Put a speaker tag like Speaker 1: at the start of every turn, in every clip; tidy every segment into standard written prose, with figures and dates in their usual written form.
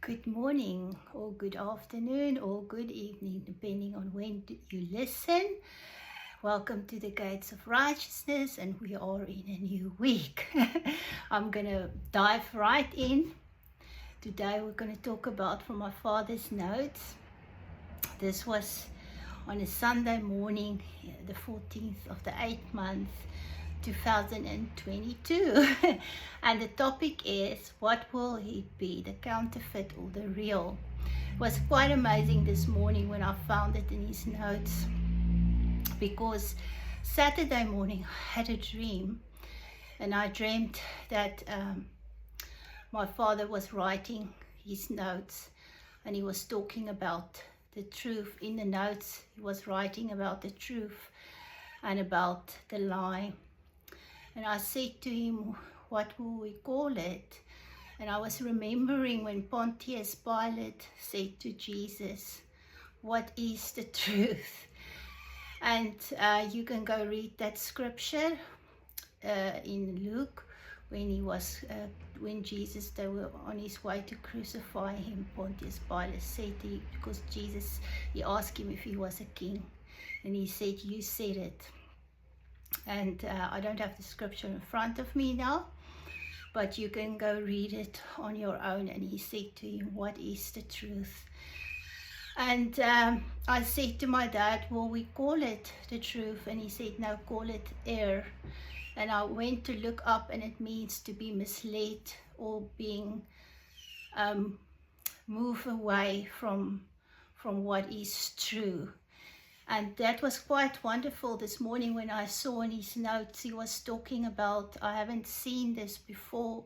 Speaker 1: Good morning, or good afternoon, or good evening, depending on when you listen. Welcome to the Gates of Righteousness, and we are in a new week. I'm going to dive right in. Today we're going to talk about from my father's notes. This was on a Sunday morning, the 14th of the 8th month, 2022. And the topic is, what will it be, the counterfeit or the real? It was quite amazing this morning when I found it in his notes, because Saturday morning I had a dream, and I dreamt that my father was writing his notes, and he was talking about the truth. In the notes he was writing about the truth and about the lie. And I said to him, what will we call it? And I was remembering when Pontius Pilate said to Jesus, what is the truth? And you can go read that scripture in Luke, when Jesus, they were on his way to crucify him. Pontius Pilate said to him, because Jesus, he asked him if he was a king, and he said, you said it. And I don't have the scripture in front of me now, but you can go read it on your own. And he said to him, what is the truth? And I said to my dad, will we call it the truth? And he said, no, call it error. And I went to look up, and it means to be misled or being move away from what is true. And that was quite wonderful this morning when I saw in his notes he was talking about, I haven't seen this before,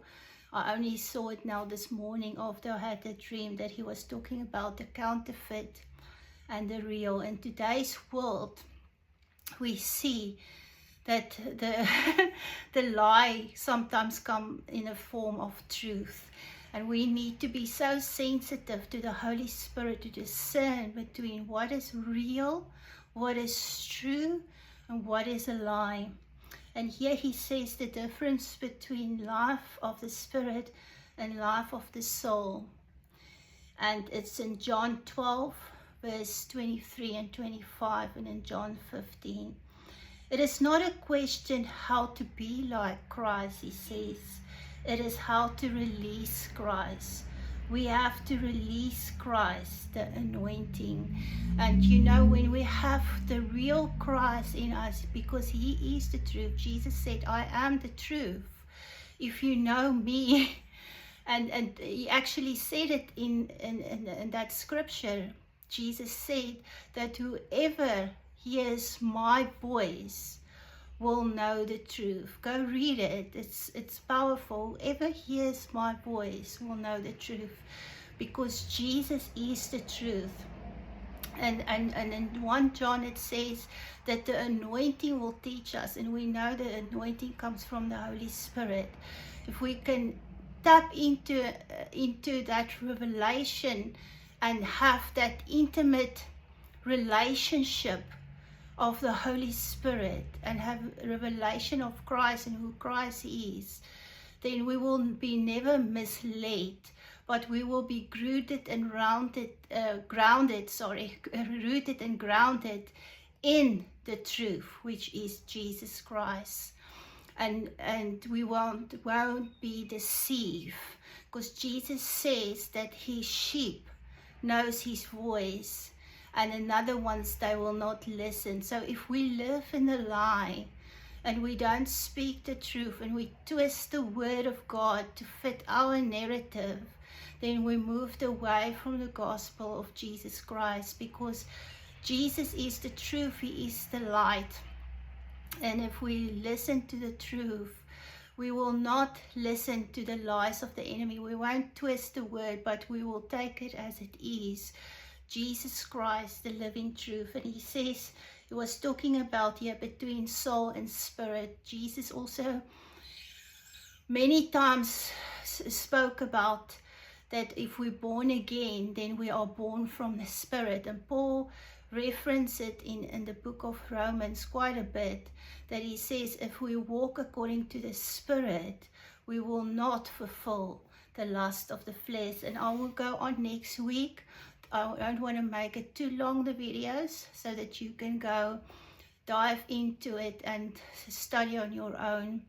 Speaker 1: I only saw it now this morning after I had the dream, that he was talking about the counterfeit and the real. In today's world we see that the lie sometimes come in a form of truth. And we need to be so sensitive to the Holy Spirit to discern between what is real, what is true, and what is a lie. And here he says the difference between life of the spirit and life of the soul. And it's in John 12, verse 23 and 25, and in John 15. It is not a question how to be like Christ, he says. It is how to release Christ. We have to release Christ, the anointing. And you know, when we have the real Christ in us, because he is the truth. Jesus said, I am the truth. If you know me, and he actually said it in that scripture. Jesus said that whoever hears my voice will know the truth. Go read it. It's powerful. Whoever hears my voice will know the truth, because Jesus is the truth. And in 1 John it says that the anointing will teach us, and we know the anointing comes from the Holy Spirit. If we can tap into that revelation and have that intimate relationship of the Holy Spirit, and have revelation of Christ and who Christ is, then we will be never misled, but we will be rooted and rooted and grounded in the truth, which is Jesus Christ. And we won't be deceived, because Jesus says that his sheep knows his voice, and another ones they will not listen. So if we live in a lie and we don't speak the truth, and we twist the word of God to fit our narrative, then we moved away from the gospel of Jesus Christ, because Jesus is the truth, he is the light. And if we listen to the truth, we will not listen to the lies of the enemy. We won't twist the word, but we will take it as it is. Jesus Christ, the living truth. And he says, he was talking about here between soul and spirit. Jesus also many times spoke about that if we're born again, then we are born from the Spirit. And Paul referenced it in the book of Romans quite a bit, that he says if we walk according to the Spirit, we will not fulfill the lust of the flesh. And I will go on next week. I don't want to make it too long, the videos, so that you can go dive into it and study on your own.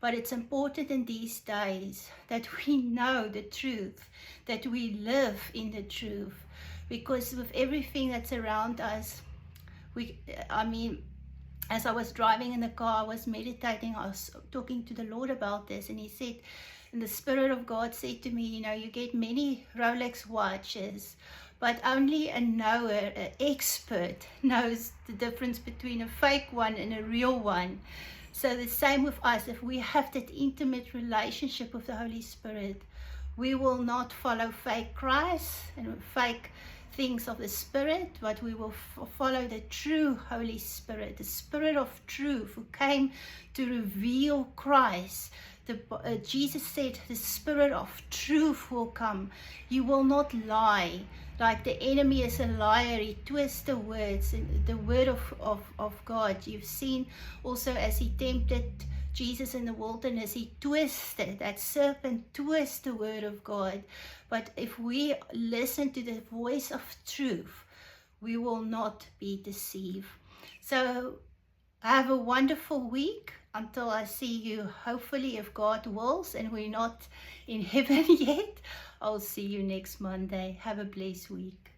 Speaker 1: But it's important in these days that we know the truth, that we live in the truth, because with everything that's around us, as I was driving in the car, I was meditating, I was talking to the Lord about this, and he said, and the Spirit of God said to me, you know, you get many Rolex watches, but only a knower, an expert, knows the difference between a fake one and a real one. So the same with us. If we have that intimate relationship with the Holy Spirit, we will not follow fake Christ and fake things of the Spirit, but we will follow the true Holy Spirit, the Spirit of truth, who came to reveal Christ. Jesus said, the Spirit of truth will come. You will not lie. Like the enemy is a liar, he twists the words, the word of God. You've seen also as he tempted Jesus in the wilderness, he twisted, that serpent twists the word of God. But if we listen to the voice of truth, we will not be deceived. So have a wonderful week until I see you, hopefully, if God wills, and we're not in heaven yet. I'll see you next Monday. Have a blessed week.